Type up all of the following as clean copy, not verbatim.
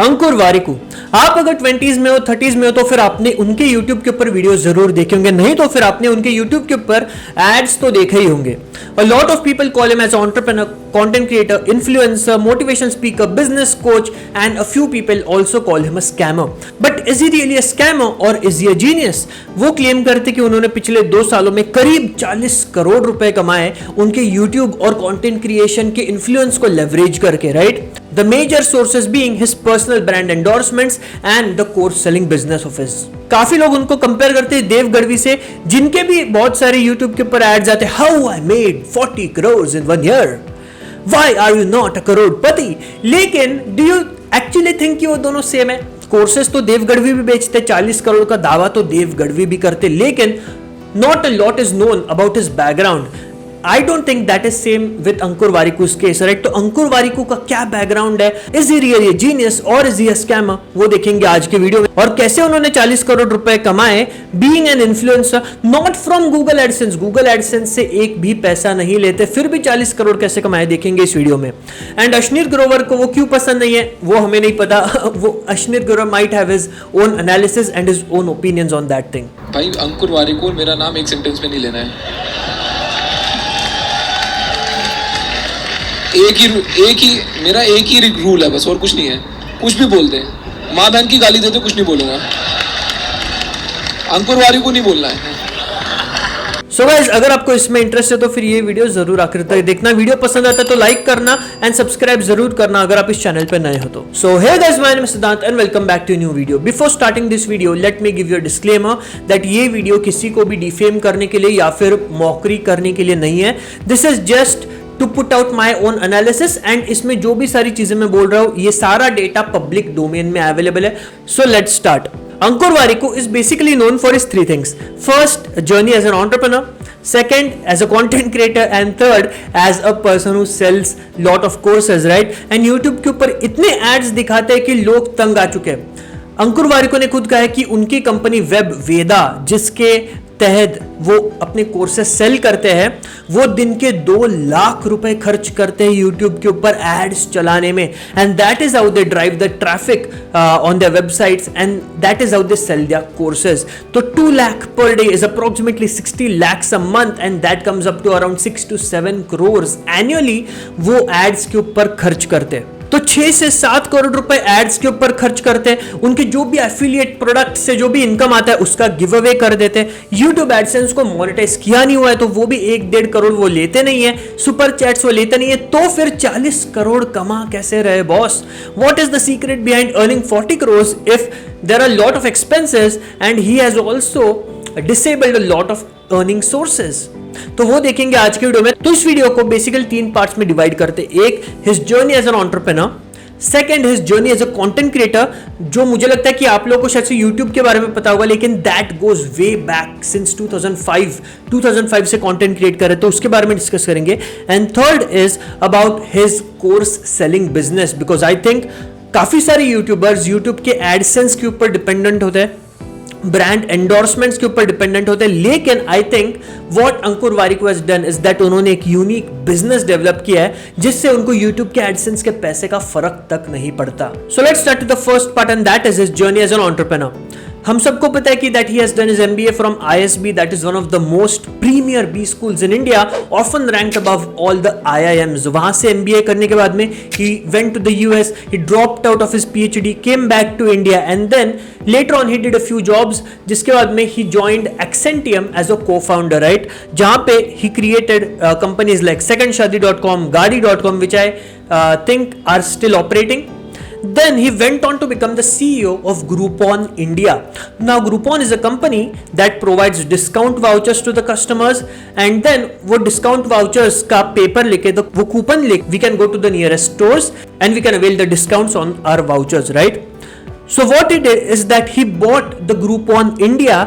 अंकुर वारिकू। आप अगर 20s में हो 30s में हो तो फिर आपने उनके YouTube के ऊपर वीडियो जरूर देखे होंगे, नहीं तो फिर आपने उनके YouTube के ऊपर एड्स तो देखे ही होंगे। A lot of people call him as an entrepreneur, content creator, influencer, motivation speaker, business coach, and a few people also call him a scammer. But is he really a scammer or is he a genius? वो claim करते कि उन्होंने पिछले 2 सालों में करीब 40 करोड़ रुपए कमाए उनके YouTube और कंटेंट क्रिएशन के इन्फ्लुएंस को लेवरेज करके, right? The major sources being his personal brand endorsements and the course selling business of his. काफी लोग उनको कंपेयर करते हैं देव गढ़वी से, जिनके भी बहुत सारे YouTube के ऊपर एड्स आते हैं, how I made 40 crores in 1 year, why are you not a crorepati. लेकिन डू यू एक्चुअली थिंक कि वो दोनों सेम है? कोर्सेस तो देव गढ़वी भी बेचते, 40 करोड़ का दावा तो देव गढ़वी भी करते, लेकिन not a lot is known about his background. I don't think that is same with Ankur Wariku's case, right? तो अंकुर वारिकू का क्या बैकग्राउंड है? Is he really a genius or is he a scammer? वो देखेंगे आज के वीडियो में। और कैसे उन्होंने 40 करोड़ रुपए कमाए being an influencer, not from Google AdSense. Google AdSense से एक भी पैसा नहीं लेते, फिर भी 40 करोड़ कैसे कमाए देखेंगे इस वीडियो में। एंड अश्नीर ग्रोवर को वो क्यों पसंद नहीं है वो हमें नहीं पता। वो Ashneer Grover might have his own analysis and his own opinions on that thing. भाई अंकुर वारिकू मेरा नाम एक सेंटेंस में नहीं लेना है। मेरा एक ही रूल है बस, और कुछ नहीं है। कुछ भी बोलते हैं, माँ बहन की गाली देते कुछ नहीं बोलूंगा, अंकुर वारिकू नहीं बोलना है। So guys, अगर आपको इसमें इंटरेस्ट है तो फिर ये वीडियो जरूर आखिर तक देखना। वीडियो पसंद आता है तो लाइक करना एंड सब्सक्राइब जरूर करना अगर आप इस चैनल पे नए हो तो। So hey guys, my name is Siddhant and welcome back to a new video. Before starting this video, let me give you a disclaimer that ये वीडियो किसी को भी डिफेम करने के लिए या फिर मॉकरी करने के लिए नहीं है। This is just to put out my own analysis and इसमें जो भी सारी चीजें मैं बोल रहा हूँ ये सारा डेटा पब्लिक डोमेन में अवेलेबल है। So let's start. Ankur Warikoo is basically known for his 3 things. First, a journey as an entrepreneur. Second, as a content creator. And third, as a person who sells lot of courses, right? And YouTube के ऊपर इतने ads दिखाते हैं कि लोग तंग आ चुके हैं। अंकुर वारिकू ने खुद कहा है कि उनकी कंपनी वेब वेदा, जिसके तहत वो अपने कोर्सेस सेल करते हैं, वो दिन के 2 लाख रुपए खर्च करते हैं यूट्यूब के ऊपर एड्स चलाने में। And that is how they drive the traffic on their websites and that is how they sell their courses. तो 2 lakh per day is approximately 60 lakhs a month and that comes up to around 6 to 7 crores annually वो ads के ऊपर खर्च करते हैं। तो 6 से 7 करोड़ रुपए एड्स के ऊपर खर्च करते हैं। उनके जो भी एफिलिएट प्रोडक्ट से जो भी इनकम आता है उसका गिव अवे कर देते हैं। यूट्यूब एडसेंस को मोनेटाइज किया नहीं हुआ है तो वो भी 1-1.5 करोड़ वो लेते नहीं है। सुपर चैट्स वो लेते नहीं है। तो फिर 40 करोड़ कमा कैसे रहे boss? What is the secret behind earning 40 crores if there are lot of expenses and he has also disabled a lot of earning sources? तो वो देखेंगे आज के वीडियो में। तो इस वीडियो को बेसिकली 3 पार्ट्स में डिवाइड करते हैं। एक, his journey as an entrepreneur. Second, his journey as a content creator, जो मुझे लगता है कि आप लोगों को शायद से यूट्यूब के बारे में पता होगा, लेकिन that goes way back since 2005 से कंटेंट क्रिएट कर रहे, तो उसके बारे में डिस्कस करेंगे। And third is about his course selling business, because I think काफी सारे यूट्यूबर्स यूट्यूब के एडसेंस के ऊपर डिपेंडेंट होते हैं, ब्रांड एंडोर्समेंट्स के ऊपर डिपेंडेंट होते हैं। लेकिन I think what Ankur Warikoo has done is that उन्होंने एक यूनिक बिजनेस डेवलप किया है जिससे उनको यूट्यूब के एडसेंस के पैसे का फर्क तक नहीं पड़ता। So let's start to the first part and that is his journey as an entrepreneur. हम सबको पता है कि that he has done his MBA from ISB, that is one of the most premier B schools in India, often ranked above all the IIMs। वहां से MBA करने के बाद में he went to the US, he dropped out of his PhD, came back to India and then later on he did a few jobs, जिसके बाद में he joined Accentium as a co-founder, right? जहां पे he created companies like secondshadi.com, gaadi.com, which I think are still operating. Then he went on to become the CEO of Groupon India. Now Groupon is a company that provides discount vouchers to the customers and then वो discount vouchers का paper लेके वो coupon लेके we can go to the nearest stores and we can avail the discounts on our vouchers, right? So what he did is that he bought the Groupon India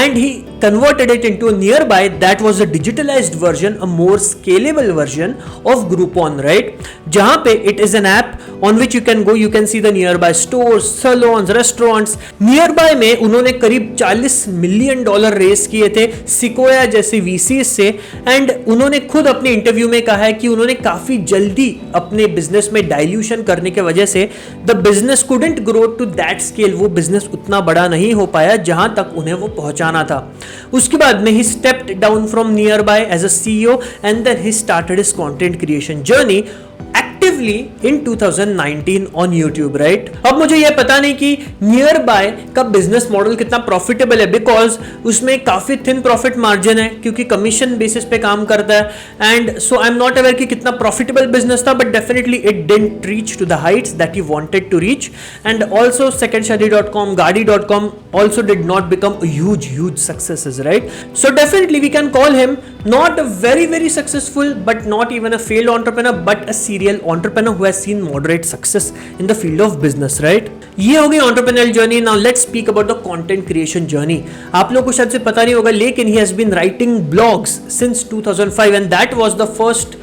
and he converted it into a nearby that was a digitalized version, a more scalable version of Groupon, right? जहां पे it is an app on which you can go, you can see the nearby stores, salons, restaurants. Nearby में उन्होंने करीब $40 million race किए थे sequoia जैसे VCs से, and उन्होंने खुद अपने इंटरव्यू में कहा है कि उन्होंने काफी जल्दी अपने बिजनेस में डाइल्यूशन करने के वजह से the business couldn't grow to that scale, वो बिजनेस उतना बड़ा नहीं हो पाया जहां तक उन्हें वो पहुंचाना था. उसके बाद में he stepped down from Nearbuy as a CEO and then he started his content creation journey actively in 2019 on YouTube, right? अब मुझे यह पता नहीं कि Nearby का बिजनेस मॉडल कितना प्रॉफिटेबल है, बिकॉज उसमें काफी थिन प्रॉफिट मार्जिन है क्योंकि कमीशन बेसिस पे काम करता है, and so I am not aware कि कितना प्रॉफिटेबल बिजनेस था, but definitely it didn't reach to the heights that he wanted to reach. And also secondshadi.com, gaadi.com also did not become a huge successes, right? So definitely we can call him not a very successful but not even a failed entrepreneur, but a serial entrepreneur who has seen moderate success in the field of business, right? ये हो गई entrepreneurial journey. Now let's speak about the content creation journey. आप लोगों को शायद से पता नहीं होगा, लेकिन he has been writing blogs since 2005 and that was the first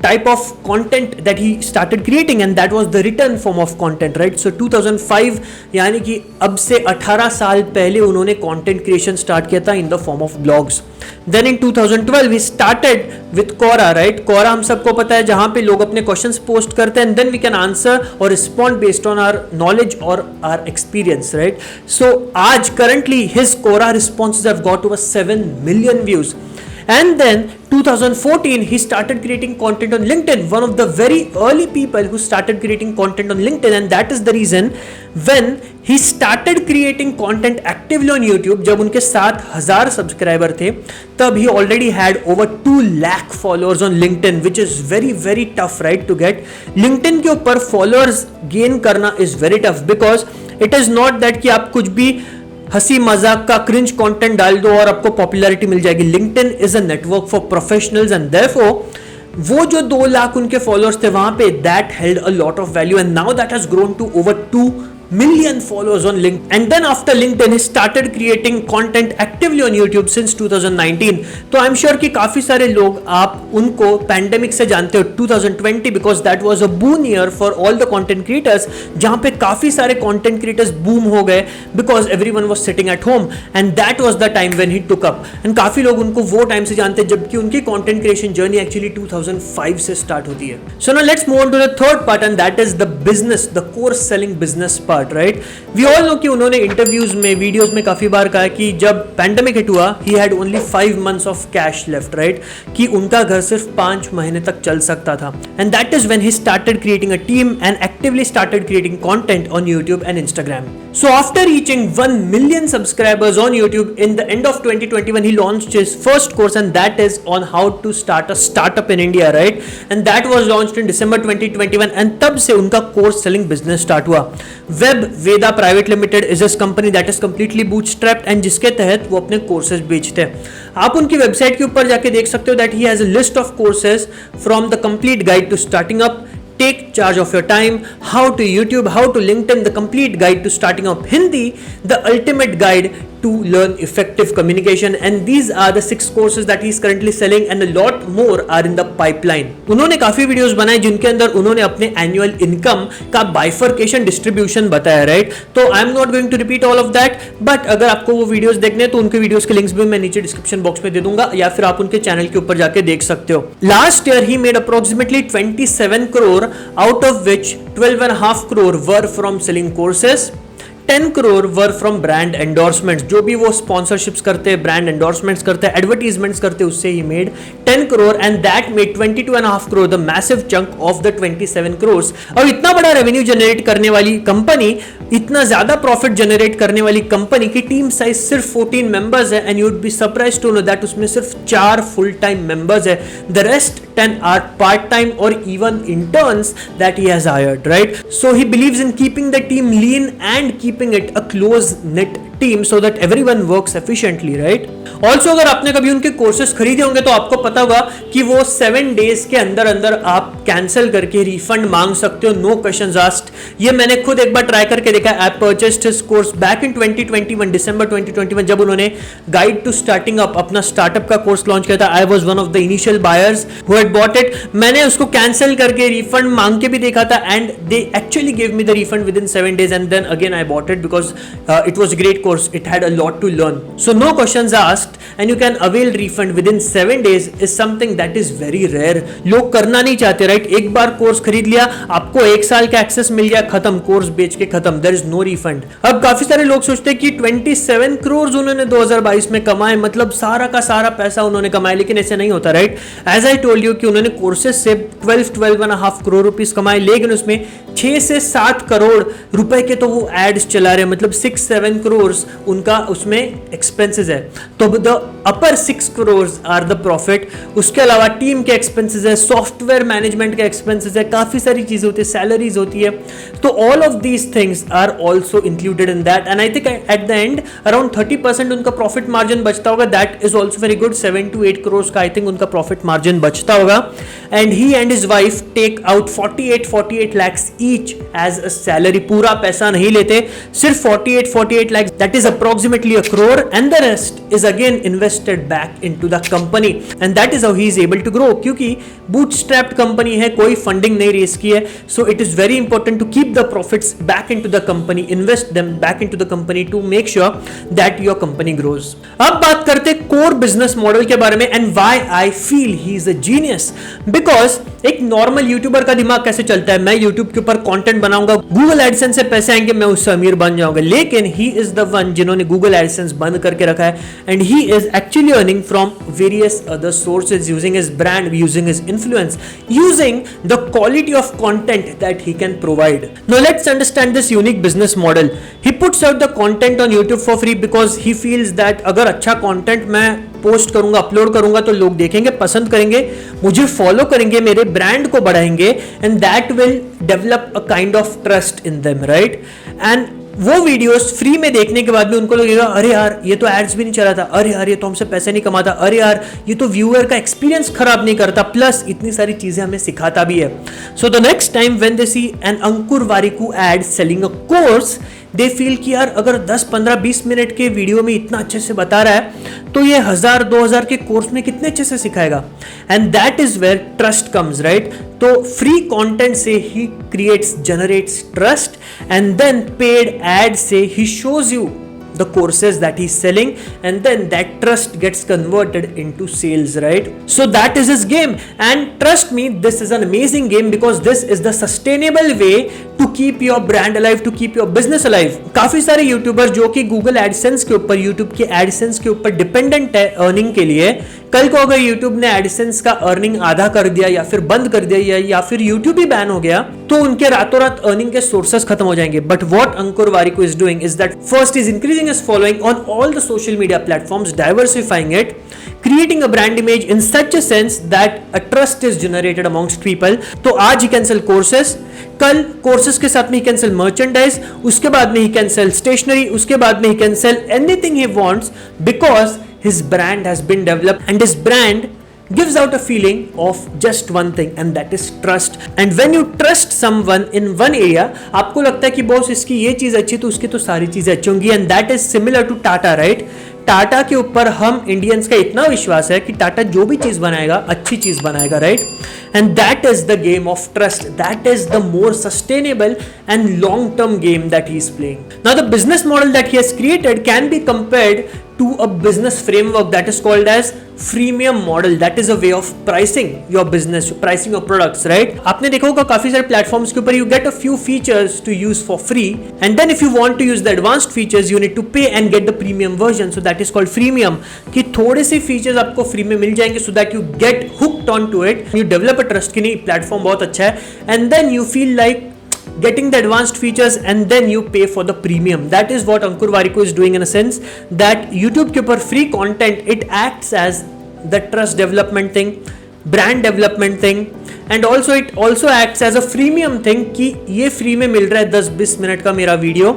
type of content that he started creating, and that was the written form of content, right? So 2005 यानी कि अब से 18 साल पहले उन्होंने content creation start किया था in the form of blogs. Then in 2012 he started with Quora, right? Quora हम सबको पता है जहाँ पे लोग अपने questions post करते हैं and then we can answer or respond based on our knowledge or our experience, right? So आज currently his Quora responses have got over 7 million views. And then 2014 he started creating content on LinkedIn, one of the very early people who started creating content on LinkedIn, and that is the reason when he started creating content actively on YouTube, जब उनके 7,000 subscriber थे तब he already had over 2 lakh followers on LinkedIn, which is very tough, right, to get. LinkedIn के ऊपर followers gain करना is very tough because it is not that कि आप कुछ भी हंसी मजाक का क्रिंज कंटेंट डाल दो और आपको पॉपुलैरिटी मिल जाएगी. LinkedIn is a network for professionals and therefore वो जो 2 लाख उनके फॉलोअर्स थे वहां पे that held a lot of value and now that has grown to over 2 million followers on LinkedIn. And then after LinkedIn he started creating content actively on YouTube since 2019. तो I'm sure कि काफी सारे लोग आप उनको pandemic से जानते हो 2020 because that was a boon year for all the content creators, जहाँ पे काफी सारे content creators boom हो गए because everyone was sitting at home and that was the time when he took up. And काफी लोग उनको वो टाइम से जानते हैं जबकि उनकी content creation journey actually 2005 से start होती है. So now let's move on to the third part and that is the business, the course selling business part. Right we all know कि उन्होंने इंटरव्यूज में वीडियोस में काफी बार कहा कि जब पैंडेमिक हिट हुआ he had only 5 months of cash left, right, कि उनका घर सिर्फ 5 महीने तक चल सकता था. And that is when he started creating a team and actively started creating content on YouTube and Instagram. So after reaching 1 million subscribers on YouTube in the end of 2021 he launched his first course and that is on how to start a startup in India, right? And that was launched in December 2021 and तब से उनका course selling business start हुआ. Web Veda Private Limited is a company that is completely bootstrapped and जिसके तहत वो अपने courses बेचते हैं. आप उनकी वेबसाइट के ऊपर जाके देख सकते हो that he has a list of courses from the complete guide to starting up, take charge of your time, how to YouTube, how to LinkedIn, the complete guide to starting up Hindi, the ultimate guide to learn effective communication, and these are the 6 courses that he is currently selling and a lot more are in the pipeline. उन्होंने काफी videos बनाए जिनके अंदर उन्होंने अपने annual income का bifurcation distribution बताया, right? तो I am not going to repeat all of that, but अगर आपको वो वीडियोस देखने हैं तो उनके वीडियोस के लिंक्स भी मैं नीचे डिस्क्रिप्शन बॉक्स में दे दूंगा या फिर आप उनके चैनल के ऊपर जाके देख सकते हो. Last year he made approximately 27 crore out of which 12.5 crore were from selling courses, 10 crore were from brand endorsements, जो भी वो sponsorships करते हैं, brand endorsements करते हैं, advertisements करते हैं, उससे ही made 10 crore and that made 22.5 crore, the massive chunk of the 27 crores. और इतना बड़ा revenue generate करने वाली कंपनी, इतना ज्यादा profit generate करने वाली कंपनी की टीम साइज सिर्फ 14 members है and you would be surprised to know that उसमें सिर्फ 4 full time members है, the rest 10 are part time or even interns that he has hired, right? So he believes in keeping the team lean and keeping it a close knit team so that everyone works efficiently, right? Also अगर आपने कभी उनके courses खरीदे होंगे तो आपको पता होगा कि वो 7 days के अंदर अंदर आप कैंसिल करके रिफंड मांग सकते हो, नो क्वेश्चंस आस्क्ड। ये मैंने खुद एक बार ट्राई करके देखा। I purchased his course back in 2021, December 2021, जब उन्होंने गाइड टू स्टार्टिंग अप अपना स्टार्टअप का कोर्स लॉन्च किया था। I was one of the initial buyers who had bought it. मैंने उसको कैंसिल करके रिफंड मांग के भी देखा था and they actually give me the refund within 7 days and then again I bought it because it was a great course, it had a lot to learn. So no questions asked and you can avail refund within 7 days is something that is very rare. लोग करना नहीं चाहते, right? एक बार course खरीद लिया, आपको 1 साल का एक्सेस मिल गया, खत्म, कोर्स बेच के खत्म, देयर इज नो रिफंड। अब काफी सारे लोग सोचते हैं कि 27 करोड़ उन्होंने 2022 में कमाए, मतलब सारा का सारा पैसा उन्होंने कमाया, लेकिन ऐसे नहीं होता, right? As I told you कि उन्होंने कोर्सेज से 12.5 करोड़ रुपीस कमाए, लेकिन उसमें 6 से 7 करोड़ रुपए के तो वो एड्स चला रहे हैं, मतलब 6-7 करोड़ उनका उसमें एक्सपेंसेस है। तो the upper 6 crore are the profit. उसके अलावा टीम के एक्सपेंसेस है, सॉफ्टवेयर मैनेजमेंट के एक्सपेंसेस है, काफी सारी चीजें होती है, सैलरीज होती है। तो all of these things are also included in that and I think at the end around 30% उनका प्रॉफिट मार्जिन बचता होगा। That is also very good. 7 to 8 crore का आई थिंक उनका प्रॉफिट मार्जिन बचता होगा। And he and his wife take out 48 lakhs each as a salary. पूरा पैसा नहीं लेते, सिर्फ 48 lakhs, that is approximately 1 crore and the rest is again invested back into the company and that is how he is able to grow. क्योंकि bootstrapped company है, कोई funding नहीं raise की है, so it is very important to keep the profits back into the company, invest them back into the company to make sure that your company grows. अब बात करते core business model के बारे में and why I feel he is a genius. Because एक normal YouTuber का दिमाग कैसे चलता है, मैं यूट्यूब के ऊपर कंटेंट बनाऊंगा, गूगल एडसेंस से पैसे आएंगे, मैं उससे अमीर बन जाऊंगा। लेकिन ही इज द वन जिन्होंने गूगल एडसेंस बंद करके रखा है and he is actually earning from various other sources using his brand, using his influence, using the quality of content that he can provide. Now let's understand this unique business model. He puts out the content on YouTube for free because he feels that अगर अच्छा content मैं post करूंगा, upload करूंगा तो लोग देखेंगे, पसंद करेंगे, मुझे फॉलो करेंगे, मेरे ब्रांड को बढ़ाएंगे and that will develop a kind of trust in them, right? And वो वीडियोस फ्री में देखने के बाद में उनको लगेगा अरे यार ये तो एड्स भी नहीं चला था, अरे यार ये तो हमसे पैसे नहीं कमाता, अरे यार ये तो व्यूअर का एक्सपीरियंस खराब नहीं करता, प्लस इतनी सारी चीजें हमें सिखाता भी है। So the next time when they see an Ankur Warikoo ad selling a course, they feel कि यार अगर 10, 15, 20 मिनट के वीडियो में इतना अच्छे से बता रहा है तो ये 1000, 2000 के कोर्स में कितने अच्छे से सिखाएगा। And that is where trust comes, right? तो फ्री कंटेंट से ही creates, generates trust and then paid ad से ही shows you the courses that he's selling and then that trust gets converted into sales, right? So that is his game and trust me, this is an amazing game because this is the sustainable way to keep your brand alive, to keep your business alive. काफी सारे YouTuber जो कि Google AdSense के ऊपर, YouTube के AdSense के ऊपर dependent है अर्निंग के लिए, कल को अगर यूट्यूब ने एडसेंस का अर्निंग आधा कर दिया या फिर बंद कर दिया या फिर यूट्यूब ही बैन हो गया तो उनके रातों रात अर्निंग के सोर्सेस खत्म हो जाएंगे। But what Ankur Warikoo is doing is that first is increasing his following on all the social media platforms, diversifying it, creating a brand image in such a sense that a trust is generated amongst people. तो आज he can sell courses, कल courses के साथ में he can sell merchandise, उसके बाद में he can sell stationery, उसके बाद में he can sell anything he wants because his brand has been developed and his brand gives out a feeling of just one thing and that is trust. And when you trust someone in one area, आपको लगता है कि boss इसकी ये चीज अच्छी तो उसकी तो सारी चीजें अच्छी होंगी and that is similar to Tata, right? Tata के ऊपर हम इंडियंस का इतना विश्वास है कि टाटा जो भी चीज बनाएगा अच्छी चीज बनाएगा, right? And that is the game of trust, that is the more sustainable and long term game that he is playing. Now the business model that he has created can be compared to a business framework that is called as freemium model. That is a way of pricing your business, pricing your products, right? आपने देखा होगा काफी सारे platforms के ऊपर you get a few features to use for free and then if you want to use the advanced features you need to pay and get the premium version, so that is called freemium. कि थोड़े से features आपको free में मिल जाएंगे so that you get hooked onto it, you develop a trust कि नहीं platform बहुत अच्छा है and then you feel like getting the advanced features and then you pay for the premium. That is what Ankur Warikoo is doing in a sense that YouTube के ऊपर free content it acts as the trust development thing, brand development thing and also it also acts as a freemium thing कि ये free में मिल रहा है 10-20 minute का मेरा video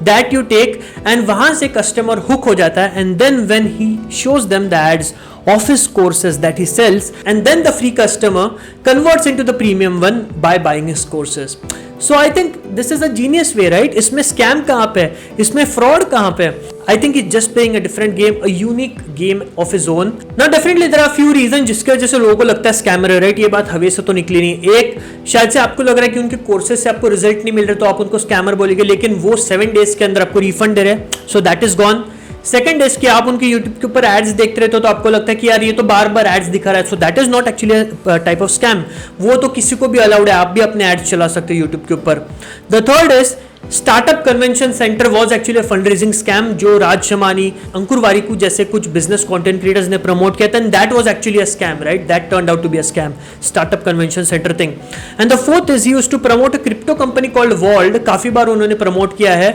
that you take and वहाँ से customer hook हो जाता है and then when he shows them the ads of his courses that he sells, and then the free customer converts into the premium one by buying his courses. So I think this is a genius way, right? इसमें scam कहाँ पे है, इसमें fraud कहाँ पे है? I think he's just playing a different game, a unique game of his own. Now definitely there are few reasons जिसके वजह से लोगों को लगता है scammer है, right? ये बात हवे से तो निकली नहीं. एक, शायद से आपको लग रहा है कि उनके कोर्सेज से आपको रिजल्ट नहीं मिल रहे तो आप उनको स्कैमर बोलेंगे, लेकिन वो 7 डेज के अंदर आपको रिफंड दे रहे हैं, so that is gone. Second is कि आप उनके यूट्यूब के ऊपर एड्स देखते रहे तो आपको लगता है कि यार ये तो बार बार एड्स दिखा रहा है, so that is not actually type of scam. वो तो किसी को भी अलाउड है, आप भी अपने एड्स चला सकते हो यूट्यूब के ऊपर. The third is startup convention center was actually fund raising scam जो राज शमानी, अंकुर वारिकू जैसे कुछ बिजनेस कंटेंट क्रिएटर्स ने प्रमोट किया था, and that was actually a scam, right? That turned out to be a scam, startup convention center thing. And the fourth is he used to promote a crypto company called Vauld. काफी बार उन्होंने promote किया है.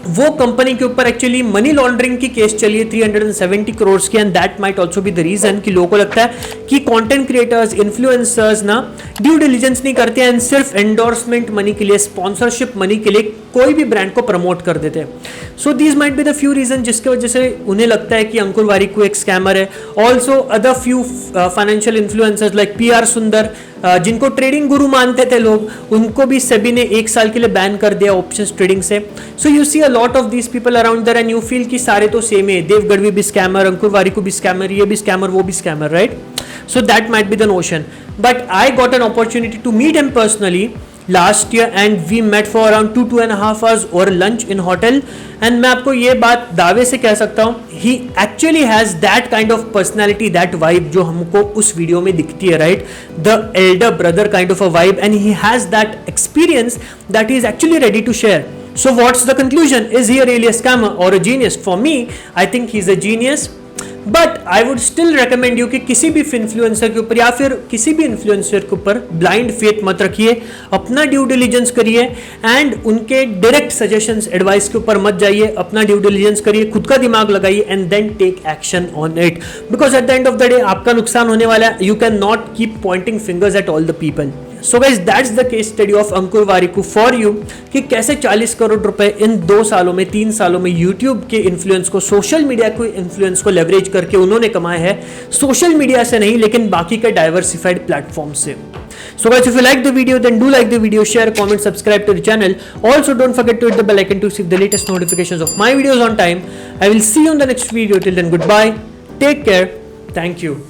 वो company के ऊपर actually money laundering की case चली है 370 करोड़ की, and that might also be the reason कि लोगों को लगता है कि कंटेंट क्रिएटर्स, इन्फ्लुएंसर्स ना ड्यू डिलिजेंस नहीं करते हैं, सिर्फ एंडोर्समेंट मनी के लिए, स्पॉन्सरशिप मनी के लिए कोई भी ब्रांड को प्रमोट कर देते हैं. So these might be the few reason जिसके वजह से उन्हें लगता है कि अंकुर वारिकू एक स्कैमर है. Also other few financial influencers like PR सुंदर, जिनको ट्रेडिंग गुरु मानते थे लोग, उनको भी सेबी ने 1 साल के लिए बैन कर दिया ऑप्शंस ट्रेडिंग से. So you see a lot of these people around there and you feel कि सारे तो सेम है, देव गढ़वी भी स्कैमर, अंकुर वारिकू भी स्कैमर, ये भी स्कैमर, वो भी scammer, right? So that might be the notion, but I got an opportunity to meet him personally last year and we met for around 2.5 hours over lunch in hotel. And मैं आपको ये बात दावे से कह सकता हूँ, he actually has that kind of personality, that vibe जो हमको उस वीडियो में दिखती है, right? The elder brother kind of a vibe, and he has that experience that he is actually ready to share. So what's the conclusion? Is he really a scammer or a genius? For me, I think he's a genius. But I would still recommend you कि किसी भी influencer के ऊपर या फिर किसी भी influencer के ऊपर ब्लाइंड फेथ मत रखिए, अपना ड्यू डिलीजेंस करिए एंड उनके डायरेक्ट सजेशंस, एडवाइस के ऊपर मत जाइए. अपना ड्यू डिलीजेंस करिए, खुद का दिमाग लगाइए and then take action on it, because at the end of the day आपका नुकसान होने वाला है. You can not keep pointing fingers at all the people. So guys that's the case study of Ankur Warikoo for you कि कैसे 40 करोड़ रुपए इन 2 सालों में, 3 सालों में यूट्यूब के इन्फ्लुएंस को, सोशल मीडिया के इन्फ्लुएंस को लेवरेज करके उन्होंने कमाया है. सोशल मीडिया से नहीं, लेकिन बाकी के डाइवर्सिफाइड प्लेटफॉर्म से. So guys, if you like the video, then do like the video, share, comment, subscribe to the channel. Also don't forget to hit the bell icon to receive the latest notifications of my videos on time. I will see you in the next video. Till then, goodbye, take care, thank you.